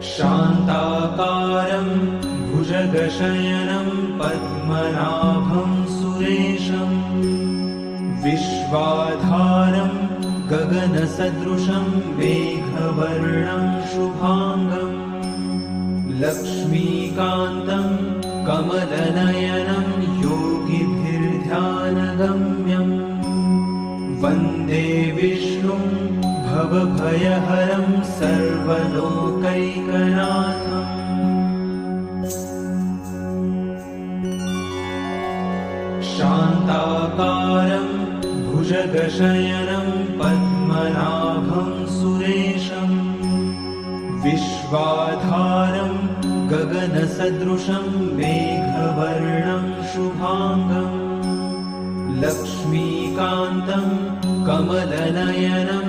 शान्ताकारं भुजगशयनं पद्मनाभं सुरेशं विश्वाधारं गगनसदृशं मेघवर्णं शुभाङ्गं लक्ष्मीकान्तं कमलनयनं योगिभिर्ध्यानगम्यम् वन्दे विष्णुं भवभयहरं सर्वलोकैकनाथम्। शान्ताकारं भुजगशयनं पद्मनाभं सुरेशं विश्वाधारं गगनसदृशं मेघवर्णं शुभाङ्गं लक्ष्मीकान्तं कमलनयनं